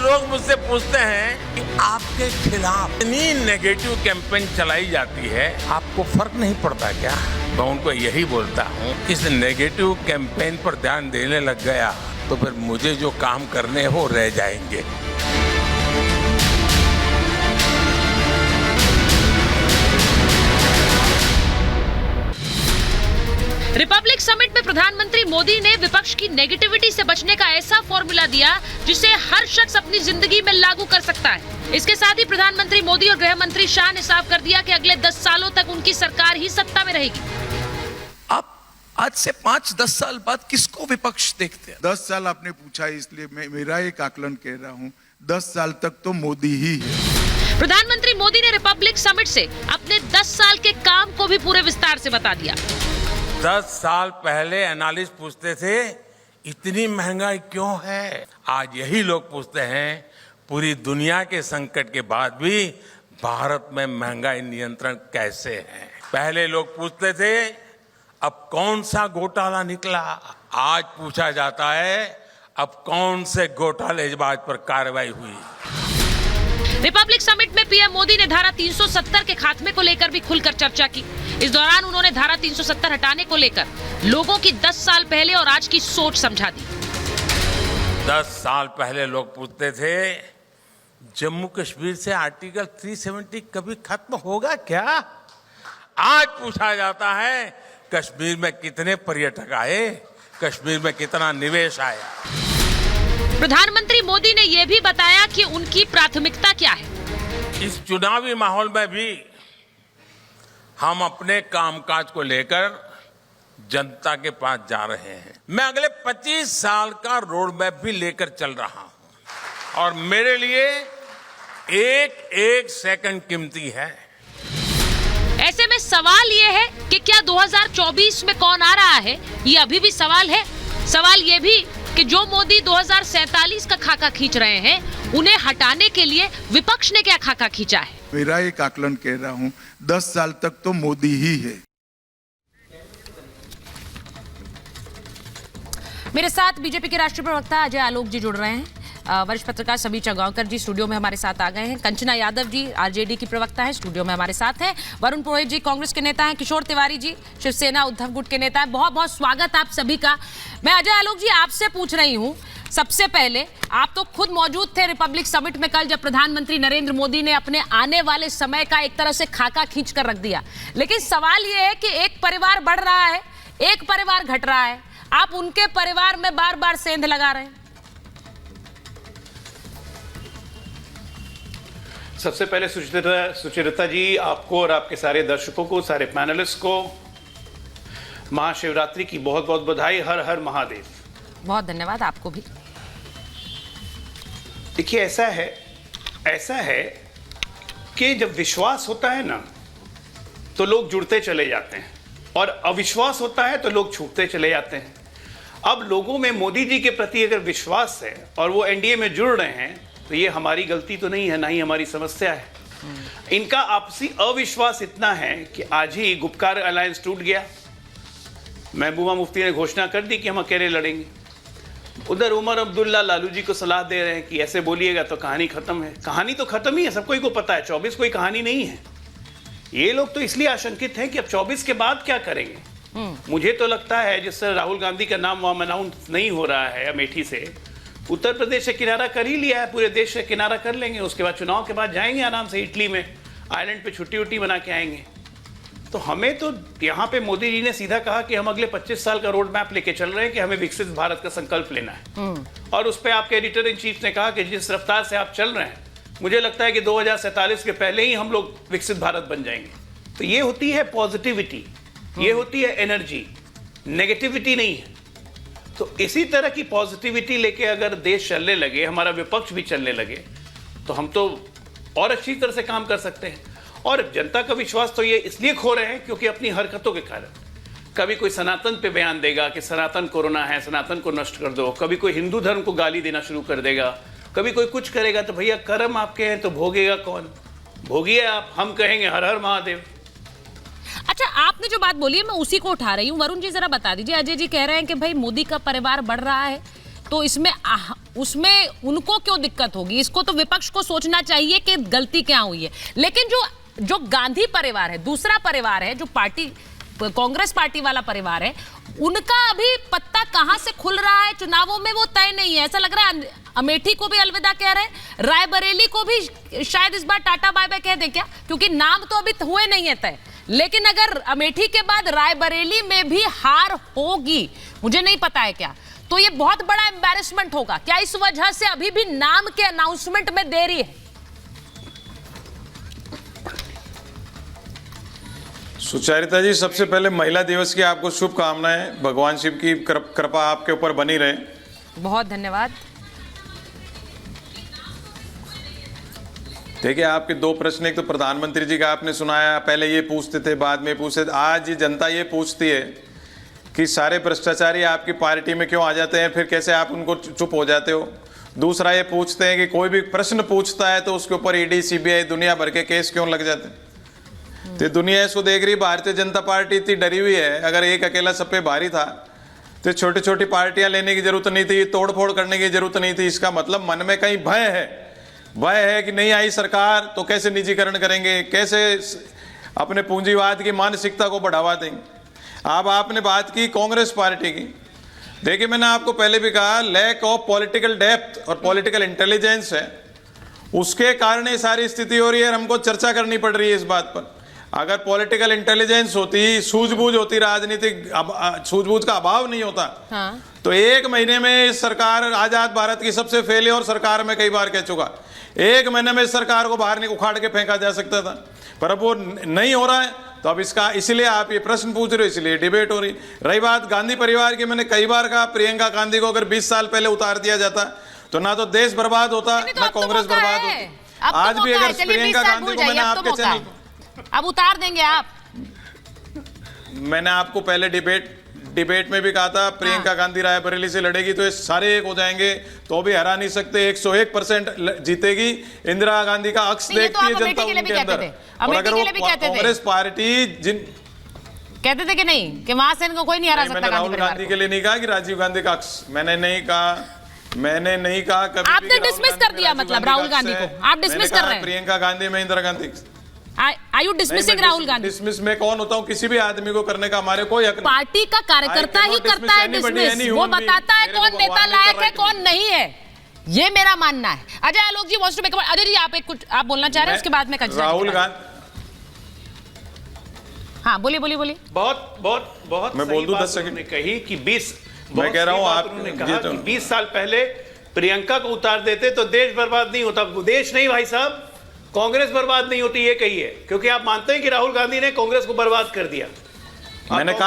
लोग मुझसे पूछते हैं कि आपके खिलाफ इतनी नेगेटिव कैंपेन चलाई जाती है, आपको फर्क नहीं पड़ता क्या? मैं उनको यही बोलता हूँ, इस नेगेटिव कैंपेन पर ध्यान देने लग गया तो फिर मुझे जो काम करने हैं वो रह जाएंगे। रिपब्लिक समिट में प्रधानमंत्री मोदी ने विपक्ष की नेगेटिविटी से बचने का ऐसा फॉर्मूला दिया जिसे हर शख्स अपनी जिंदगी में लागू कर सकता है। इसके साथ ही प्रधानमंत्री मोदी और गृह मंत्री शाह ने साफ कर दिया कि अगले 10 सालों तक उनकी सरकार ही सत्ता में रहेगी। आप आज से 5-10 साल बाद किसको विपक्ष देखते हैं? 10 साल आपने पूछा, इसलिए मैं मेरा एक आकलन कह रहा हूँ, 10 साल तक तो मोदी ही है। प्रधानमंत्री मोदी ने रिपब्लिक समिट से अपने 10 साल के काम को भी पूरे विस्तार से बता दिया। 10 साल पहले एनालिस्ट पूछते थे इतनी महंगाई क्यों है, आज यही लोग पूछते हैं पूरी दुनिया के संकट के बाद भी भारत में महंगाई नियंत्रण कैसे है। पहले लोग पूछते थे अब कौन सा घोटाला निकला, आज पूछा जाता है अब कौन से घोटालेबाज पर कार्रवाई हुई। रिपब्लिक समिट में पीएम मोदी ने धारा 370 के खात्मे को लेकर भी खुलकर चर्चा की। इस दौरान उन्होंने धारा 370 हटाने को लेकर लोगों की 10 साल पहले और आज की सोच समझा दी। 10 साल पहले लोग पूछते थे जम्मू कश्मीर से आर्टिकल 370 कभी खत्म होगा क्या? आज पूछा जाता है कश्मीर में कितने पर्यटक आए, कश्मीर में कितना निवेश आया। प्रधानमंत्री मोदी ने यह भी बताया कि उनकी प्राथमिकता क्या है। इस चुनावी माहौल में भी हम अपने कामकाज को लेकर जनता के पास जा रहे हैं। मैं अगले 25 साल का रोड मैप भी लेकर चल रहा हूं और मेरे लिए एक एक सेकंड कीमती है। ऐसे में सवाल ये है कि क्या 2024 में कौन आ रहा है, ये अभी भी सवाल है। सवाल ये भी कि जो मोदी 2047 का खाका खींच रहे हैं उन्हें हटाने के लिए विपक्ष ने क्या खाका खींचा है। मेरा एक आकलन कह रहा हूँ, 10 साल तक तो मोदी ही है। मेरे साथ बीजेपी के राष्ट्रीय प्रवक्ता अजय आलोक जी जुड़ रहे हैं। वरिष्ठ पत्रकार समीर चगांवकर जी स्टूडियो में हमारे साथ आ गए हैं। कंचना यादव जी आरजेडी की प्रवक्ता है, स्टूडियो में हमारे साथ हैं। वरुण पुरोहित जी कांग्रेस के नेता हैं। किशोर तिवारी जी शिवसेना उद्धव गुट के नेता हैं। बहुत बहुत स्वागत आप सभी का। मैं अजय आलोक जी आपसे पूछ रही हूँ, सबसे पहले आप तो खुद मौजूद थे रिपब्लिक समिट में कल, जब प्रधानमंत्री नरेंद्र मोदी ने अपने आने वाले समय का एक तरह से खाका खींच कर रख दिया। लेकिन सवाल यह है कि एक परिवार बढ़ रहा है, एक परिवार घट रहा है, आप उनके परिवार में बार बार सेंध लगा रहे हैं। सबसे पहले सुचरिता जी, आपको और आपके सारे दर्शकों को, सारे पैनलिस्ट को महाशिवरात्रि की बहुत बहुत बधाई। हर हर महादेव। बहुत धन्यवाद आपको भी। देखिए ऐसा है कि जब विश्वास होता है ना तो लोग जुड़ते चले जाते हैं और अविश्वास होता है तो लोग छूटते चले जाते हैं। अब लोगों में मोदी जी के प्रति अगर विश्वास है और वो एनडीए में जुड़ रहे हैं तो ये हमारी गलती तो नहीं है, ना ही हमारी समस्या है। इनका आपसी अविश्वास इतना है कि आज ही गुपकार अलायंस टूट गया। महबूबा मुफ्ती ने घोषणा कर दी कि हम अकेले लड़ेंगे। उधर उमर अब्दुल्ला लालू जी को सलाह दे रहे हैं कि ऐसे बोलिएगा तो कहानी खत्म है। कहानी तो खत्म ही है, सबको को पता है 24 कोई कहानी नहीं है। ये लोग तो इसलिए आशंकित हैं कि अब 24 के बाद क्या करेंगे। मुझे तो लगता है जिस तरह राहुल गांधी का नाम वहां अनाउंस नहीं हो रहा है अमेठी से, उत्तर प्रदेश से किनारा कर ही लिया है, पूरे देश से किनारा कर लेंगे। उसके बाद चुनाव के बाद जाएंगे आराम से इटली में, आइलैंड पे छुट्टी उट्टी बना के आएंगे। तो हमें तो यहाँ पे मोदी जी ने सीधा कहा कि हम अगले 25 साल का रोड मैप लेके चल रहे हैं कि हमें विकसित भारत का संकल्प लेना है। और उस पर आपके एडिटर इन चीफ ने कहा कि जिस रफ्तार से आप चल रहे हैं, मुझे लगता है कि 2047 के पहले ही हम लोग विकसित भारत बन जाएंगे। तो ये होती है पॉजिटिविटी, ये होती है एनर्जी, नेगेटिविटी नहीं है। तो इसी तरह की पॉजिटिविटी लेके अगर देश चलने लगे, हमारा विपक्ष भी चलने लगे, तो हम तो और अच्छी तरह से काम कर सकते हैं। और जनता का विश्वास तो ये इसलिए खो रहे हैं क्योंकि अपनी हरकतों के कारण कभी कोई सनातन पे बयान देगा कि सनातन कोरोना है, सनातन को नष्ट कर दो, कभी कोई हिंदू धर्म को गाली देना शुरू कर देगा, कभी कोई कुछ करेगा। तो भैया कर्म आपके हैं तो भोगेगा कौन? भोगिए आप। हम कहेंगे हर हर महादेव। अच्छा, आपने जो बात बोली है मैं उसी को उठा रही हूँ। वरुण जी जरा बता दीजिए, अजय जी कह रहे हैं कि भाई मोदी का परिवार बढ़ रहा है तो इसमें उसमें उनको क्यों दिक्कत होगी? इसको तो विपक्ष को सोचना चाहिए कि गलती क्या हुई है। लेकिन जो गांधी परिवार है, दूसरा परिवार है, जो पार्टी कांग्रेस पार्टी वाला परिवार है, उनका अभी पत्ता कहां से खुल रहा है चुनावों में वो तय नहीं है। ऐसा लग रहा है अमेठी को भी अलविदा कह रहे हैं, रायबरेली को भी शायद इस बार टाटा बाय बाय कह दें क्या, क्योंकि नाम तो अभी हुए नहीं है तय। लेकिन अगर अमेठी के बाद रायबरेली में भी हार होगी, मुझे नहीं पता है क्या, तो ये बहुत बड़ा एम्बैरेसमेंट होगा क्या? इस वजह से अभी भी नाम के अनाउंसमेंट में देरी है? सुचरिता जी, सबसे पहले महिला दिवस की आपको शुभकामनाएं। भगवान शिव की कृपा आपके ऊपर बनी रहे। बहुत धन्यवाद। देखिए, आपके दो प्रश्न, एक तो प्रधानमंत्री जी का आपने सुनाया, पहले ये पूछते थे, बाद में पूछते थे। आज ये जनता ये पूछती है कि सारे भ्रष्टाचारी आपकी पार्टी में क्यों आ जाते हैं, फिर कैसे आप उनको चुप हो जाते हो। दूसरा ये पूछते हैं कि कोई भी प्रश्न पूछता है तो उसके ऊपर ईडी, सीबीआई, दुनिया भर के केस क्यों लग जाते हैं। तो दुनिया इसको देख रही, भारतीय जनता पार्टी इतनी डरी हुई है। अगर एक अकेला सब पे भारी था तो छोटी छोटी पार्टियां लेने की जरूरत नहीं थी, तोड़फोड़ करने की जरूरत नहीं थी। इसका मतलब मन में कहीं भय है कि नहीं आई सरकार तो कैसे निजीकरण करेंगे, कैसे अपने पूंजीवाद की मानसिकता को बढ़ावा देंगे। अब आपने बात की कांग्रेस पार्टी की। देखिए, मैंने आपको पहले भी कहा, लैक ऑफ पॉलिटिकल डेप्थ और पॉलिटिकल इंटेलिजेंस है, उसके कारण ये सारी स्थिति हो रही है। हमको चर्चा करनी पड़ रही है इस बात पर। अगर पॉलिटिकल इंटेलिजेंस होती, सूझबूझ होती, राजनीतिक सूझबूझ का अभाव नहीं होता, हाँ। तो एक महीने में इस सरकार, आजाद भारत की सबसे फेलियर सरकार में कई बार कह चुका, एक महीने में इस सरकार को बाहर उखाड़ के फेंका जा सकता था। पर अब वो नहीं हो रहा है, तो अब इसका, इसलिए आप ये प्रश्न पूछ रहे हो, इसलिए डिबेट हो रही। रही बात गांधी परिवार की, मैंने कई बार कहा, प्रियंका गांधी को अगर 20 साल पहले उतार दिया जाता तो ना तो देश बर्बाद होता, ना कांग्रेस बर्बाद होती। आज भी अगर प्रियंका गांधी को, मैंने आपके चैनल, अब उतार देंगे आप। मैंने आपको पहले डिबेट में भी कहा था, प्रियंका गांधी रायबरेली से लड़ेगी तो ये सारे एक हो जाएंगे, तो भी हरा नहीं सकते। 101% जीतेगी। इंदिरा गांधी का अक्स देखती है जनता उनके अंदर। और अगर वो कांग्रेस पार्टी कहते थे कि नहीं, कि वहां से इनको कोई नहीं हरा सकता। राहुल गांधी के लिए नहीं कहा कि राजीव गांधी का अक्स, मैंने नहीं कहा कभी। आपने डिसमिस कर दिया, मतलब राहुल गांधी को आप डिसमिस कर रहे हैं। प्रियंका गांधी में Indira Gandhi. Are you dismissing Rahul Gandhi? Dismiss में कौन होता हूँ? किसी भी आदमी को करने का हमारे कोई हक नहीं। पार्टी का कार्यकर्ता ही करता है डिसमिस। वो बताता है कौन नेता लायक है, कौन नहीं है। ये मेरा मानना है। Ajay Alok ji wants to make a point. Ajay ji, आप कुछ आप बोलना चाह रहे हैं, उसके बाद में राहुल गांधी। हाँ, बोलिए। बहुत मैं बोल दूं 10 सेकंड ने कही कि 20, मैं कह रहा हूं, आपने कहा कि 20 साल पहले प्रियंका को उतार देते तो देश बर्बाद नहीं होता। देश नहीं भाई साहब, कांग्रेस बर्बाद नहीं होती, ये कही है, क्योंकि आप मानते हैं कि राहुल गांधी ने कांग्रेस को बर्बाद कर दिया। मैंने कहा